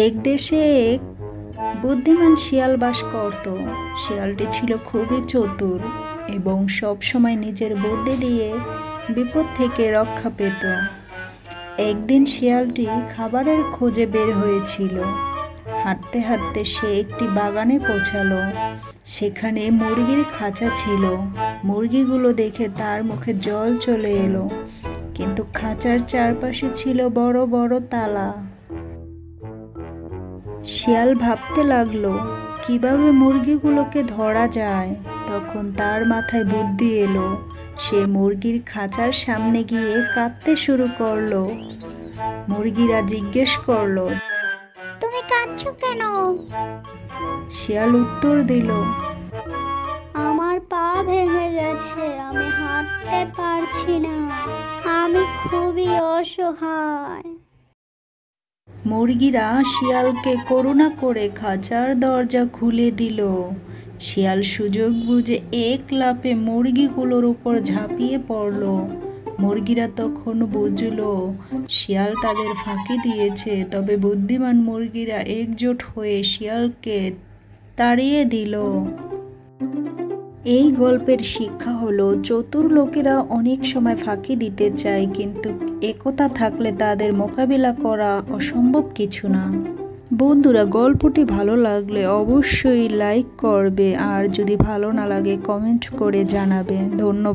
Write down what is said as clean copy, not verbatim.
এক দেশে এক বুদ্ধিমান শিয়াল বাস করত। শিয়ালটি ছিল খুবই চতুর এবং সব সময় নিজের বুদ্ধি দিয়ে বিপদ থেকে রক্ষা পেত। একদিন শিয়ালটি খাবারের খোঁজে বের হয়েছিল। হাঁটতে হাঁটতে সে একটি বাগানে পৌঁছালো। সেখানে মুরগির খাঁচা ছিল। মুরগিগুলো দেখে তার মুখে জল চলে এলো, কিন্তু খাঁচার চারপাশে ছিল বড় বড় তালা। শিয়াল ভাবতে লাগলো কিভাবে মুরগিগুলোকে ধরা যায়। তখন তার মাথায় বুদ্ধি এলো। সে মুরগির খাঁচার সামনে গিয়ে কাঁদতে শুরু করলো। মুরগিরা জিজ্ঞেস করলো, তুমি কাঁদছো কেন? শিয়াল উত্তর দিল, আমার পা ভেঙে গেছে, আমি হাঁটতে পারছি না, আমি খুবই অসহায়। মুরগিরা শিয়ালকে করুণা করে খাঁচার দরজা খুলে দিল। শিয়াল সুযোগ বুঝে এক লাফে মুরগিগুলোর উপর ঝাঁপিয়ে পড়ল। মুরগিরা তখন বুঝলো শিয়াল তাদের ফাঁকি দিয়েছে, তবে বুদ্ধিমান মুরগিরা একজোট হয়ে শিয়ালকে তাড়িয়ে দিল। এই গল্পের শিক্ষা হলো, চতুর লোকেরা অনেক সময় ফাঁকি দিতে চায়, কিন্তু একতা থাকলে তাদের মোকাবিলা করা অসম্ভব কিছু না। বন্ধুরা, গল্পটি ভালো লাগলে অবশ্যই লাইক করবে, আর যদি ভালো না লাগে কমেন্ট করে জানাবে। ধন্যবাদ।